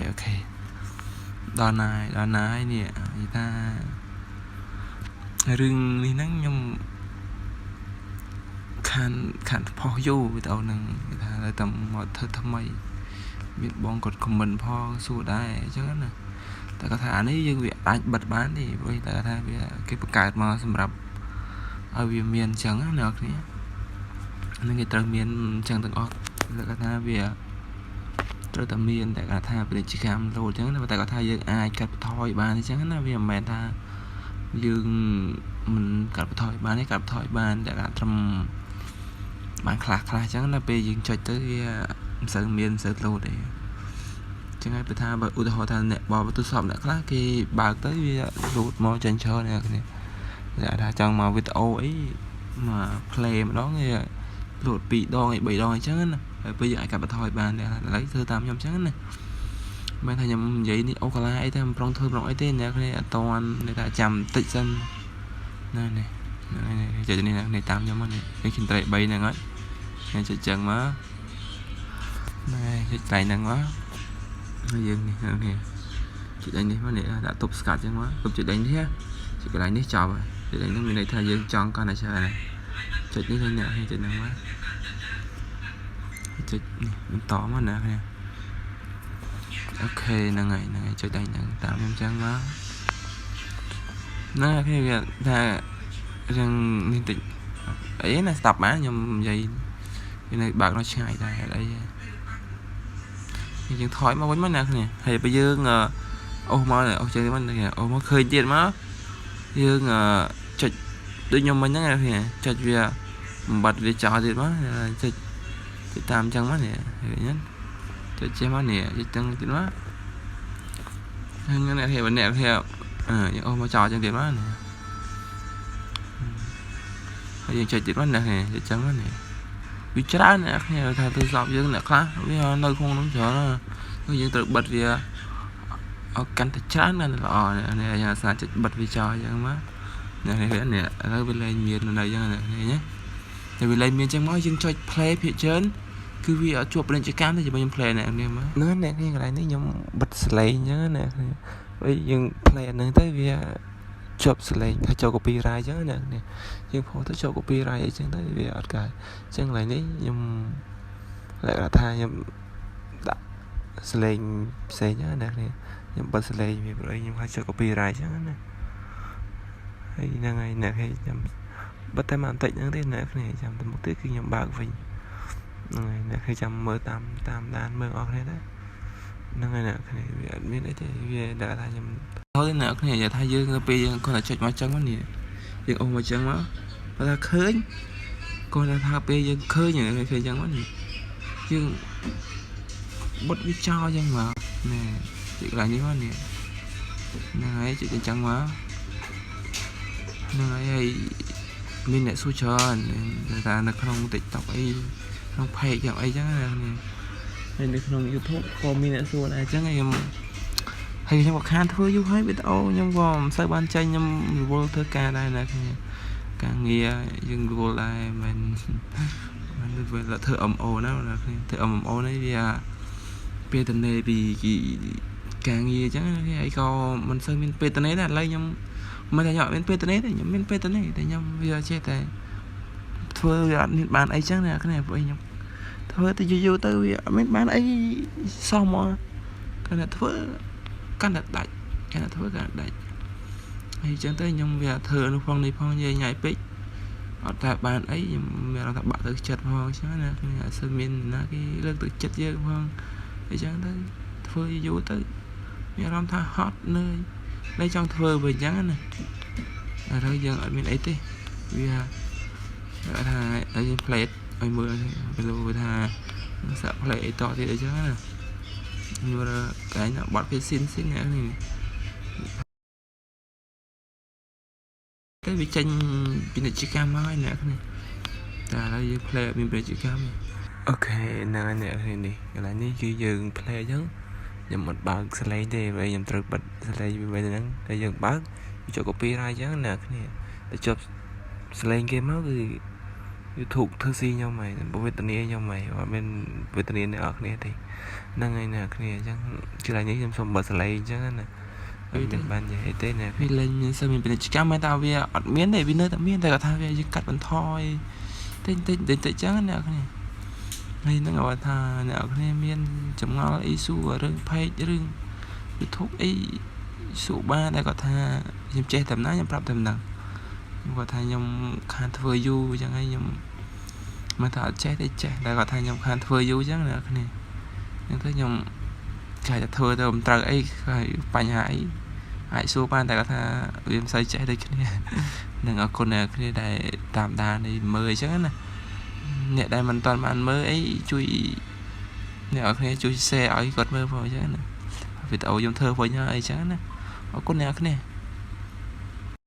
ok đòn này nè người ta rừng đi nắng nhung khăn phò vô với tao nâng người ta lại tầm một thơ thâm mây biết bọn cột comment phò sụt đai chứ nèแต่ก็ถ้าอันนี้ยังអាចបិទបានទេព្រោះតែថាវាគេបង្កើតមកសម្រាប់ឲ្យវាមានអញ្ចឹងណាអ្នកគ្នានឹងគេត្រូវមានអញ្ចឹងទាំងអស់តែគាត់ថាវាត្រូវតែមានតែគាត់ថាពាណិជ្ជកម្មលោតអញ្ចឹងតែគាត់ថាយើងអាចកាត់បន្ថយបានអញ្ចឹងណាវាមិនមែនថាយើងមិនកាត់បន្ថយបានទេកាត់បន្ថយបានតែគាត់ត្រឹមបានខ្លះអញ្ចឹងណាពេលយើងចុចទៅវាមិនសូវមានសូវលោតទេចឹងហើយបើថាបើឧទាហរណ៍ថាអ្នកបបទូរស័ព្ទអ្នកខ្លះគេបើកទៅវាលូតមកចាញ់ច្រើនអ្នកគ្នាតែថាចង់មកវីដេអូអីមក play ម្ដងវាលូត2ដង3ដងអញ្ចឹងណាហើយពេលយើងអាចកាត់បន្ថយបានតែឥឡូវធ្វើតាមខ្ញុំអញ្ចឹងណាមិនថាខ្ញុំនិយាយនេះអូកាឡាអីតែមិនប្រងធ្វើប្រងអីទេអ្នកគ្នាអត់តន់អ្នកថាចាំតិចសិនណានេះចុចនេះអ្នកតាមខ្ញុំហ្នឹងនេះខ្ញុំត្រេក3ហ្នឹងហើយខ្ញុំចុចចឹងមកណែចុចត្រៃហ្នឹងមកយើងនេះជិះដេញនេះមកនេះដាក់ទប់ស្កាត់ចឹងមកទប់ជិះដេញនេះជិះកន្លែងនេះចប់ហើយជិះដេញនោះមានន័យថាយើងចង់កាន់តែច្រើនចុចនេះទៅអ្នកចុចហ្នឹងមកចុចនេះបន្តមកណាគ្នាអូខេហ្នឹងហើយចុចដេញហ្នឹងតាមខ្ញុំចឹងមកណាគ្នាវាថារឿងនេះតិចអីណាស្ដាប់បានខ្ញុំនិយាយវានៅបើកnóឆ្ងាយដែរអីយើងថយមកវិញមកណាគ្នាហើយបើយើងអូមកអូចឹងមកអូមកឃើញទៀតមកយើងចុចដូចខ្ញុំមិញហ្នឹងគ្នាចុចវាបំបត្តិវាចោលទៀតមកចុចតាមចឹងមកនេះឃើញចុចចេះមកនេះចុចទាំងទៀតមកហ្នឹងអ្នកគ្នាបងអ្នកគ្នាយើងអូមកចោលចឹងទៀតមកនេះហើយយើងចុចទៀតមកណាគ្នាចុចចឹងមកនេះវាច្រើនអ្នកគ្នាថាទូរស័ព្ទយើងអ្នកខ្លះវានៅក្នុងនោះច្រើនហើយយើងត្រូវបិទវាអត់កាន់តែច្រើនណាស់ល្អនេះអាសាចុចបិទវាចោលអញ្ចឹងមកនេះនេះឥឡូវវាលែងមាននៅអញ្ចឹងនេះណាតែវាលែងមានអញ្ចឹងមកយើងចុច play ភាគច្រើនគឺវាអត់ជួបពាណិជ្ជកម្មទេចាំខ្ញុំ play នេះមកហ្នឹងអ្នកនេះកន្លែងនេះខ្ញុំបិទសលេងអញ្ចឹងណាហើយយើង play អាហ្នឹងទៅវាជាប់សលេងថាចូល copyright អញ្ចឹងណាយើងផុសទៅចូល copyright អីចឹងទៅវាអត់កើតអញ្ចឹងកន្លែងនេះខ្ញុំលក្ខណៈថាខ្ញុំដាក់សលេងផ្សេងណាខ្ញុំបិទសលេងវាព្រោះខ្ញុំខ្លាចចូល copyright អញ្ចឹងណាហើយហ្នឹងហើយអ្នកខ្ញុំបិទតែមកបន្តិចហ្នឹងទេអ្នកគ្នាចាំទៅមុខទៀតគឺខ្ញុំបើកវិញហ្នឹងហើយអ្នកខ្ញុំចាំមើលតាមដានមើលអស់គ្នាទៅហ្នឹងហើយអ្នកគ្នាវាអត់មានអីទេវាដាក់ថាខ្ញុំហើយអ្នកគ្នានិយាយថាយើងទៅពេលយើងគាត់តែចុចមកចឹងមកនេះយើងអូសមកចឹងមកបើថាឃើញគាត់ថាពេលយើងឃើញឃើញចឹងមកនេះយើងបិទវាចោលចឹងមកណែជិះកន្លែងនេះមកនេះហ្នឹងហើយជិះចឹងមកហ្នឹងហើយមានអ្នកសួរច្រើនថានៅក្នុង TikTok អីក្នុង page យ៉ាងអីចឹងណាហើយនៅក្នុង YouTube ក៏មានអ្នកសួរដែរចឹងខ្ញុំហើយខ្ញុំក៏ខានធ្វើយូរហើយវីដេអូខ្ញុំក៏មិនសូវបានចេញខ្ញុំរវល់ធ្វើការដែរណាគ្នាការងារយើងរវល់ដែរមិនវាធ្វើ MO ណាគ្នាធ្វើ MO នេះវាពេលតនេពីការងារអញ្ចឹងហើយក៏មិនសូវមានពេលតនេដែរឥឡូវខ្ញុំមិនថាខ្ញុំអត់មានពេលតនេទេខ្ញុំមានពេលតនេតែខ្ញុំវាចេះតែធ្វើវាអត់មានបានអីចឹងណាគ្នាព្រោះខ្ញុំធ្វើទៅយូរទៅវាអត់មានបានអីសោះមកគាត់តែធ្វើកាន់តែដាច់ហើយចឹងទៅខ្ញុំវាធ្វើនោះផងនេះផងញ៉ៃពេកអត់តែបានអីខ្ញុំមានអារម្មណ៍ថាបាក់ទៅចិត្តផងចឹងណាគ្នាអត់សូវមានណាគេលើកទឹកចិត្តយើងផងអញ្ចឹងទៅធ្វើយូរទៅមានអារម្មណ៍ថាហត់នឿយតែចង់ធ្វើវិញចឹងណាឥឡូវយើងអត់មានអីទេវាថាឲ្យយើង play ឲ្យមើលពេលថាសាក់ play អីតទៀតអីចឹងណាខ្ញុំរកកែងបាត់ពេលស៊ីនអ្នកនេះតែវាចេញពាណិជ្ជកម្មមកហើយអ្នកនេះតែឥឡូវយើង play មានពាណិជ្ជកម្មអូខេហ្នឹងហើយអ្នកនេះកន្លែងនេះគឺយើង play អញ្ចឹងខ្ញុំមិនបើកសលេងទេweilខ្ញុំត្រូវបិទសលេងវាហ្នឹងតែយើងបើកវាចូល copyright អញ្ចឹងអ្នកគ្នាតែជាប់សលេងគេមកគឺ YouTube ធ្វើស៊ីខ្ញុំហើយវេទនាខ្ញុំហើយបើមានវេទនាអ្នកនរគ្នាទេហ្នឹងហើយអ្នកគ្នាអញ្ចឹងឆ្លៃនេះខ្ញុំសូមបើសលេងអញ្ចឹងណាមិនបាននិយាយទេណាវាលេងមានសិនមានពាណិជ្ជកម្មតែវាអត់មានទេវានៅតែមានតែគាត់ថាវាយើងកាត់បន្ថយតិចអញ្ចឹងអ្នកគ្នាហើយនឹងគាត់ថាអ្នកគ្នាមានចម្ងល់អីសួររឿង page រឿង YouTube អីសួរបានតែគាត់ថាខ្ញុំចេះតែណាខ្ញុំប្រាប់តែហ្នឹងគាត់ថាខ្ញុំខានធ្វើយូរអញ្ចឹងហើយខ្ញុំមកថាអត់ចេះទេចេះតែគាត់ថាខ្ញុំខានធ្វើយូរអញ្ចឹងអ្នកគ្នាហ្នឹងទៅខ្ញុំចាតែធ្វើទៅមិនត្រូវអីហើយបញ្ហាអីអាចសួរបានតែគាត់ថាវាមិនសូវចេះដូចគ្នានឹងអរគុណអ្នកគ្នាដែលតាមដាននេះមើលអញ្ចឹងណាអ្នកដែលមិនទាន់បានមើលអីជួយអ្នកនរគ្នាជួយ share ឲ្យគាត់មើលផងអញ្ចឹងណាវីដេអូខ្ញុំធ្វើវិញហើយអញ្ចឹងណាអរគុណអ្នកគ្នា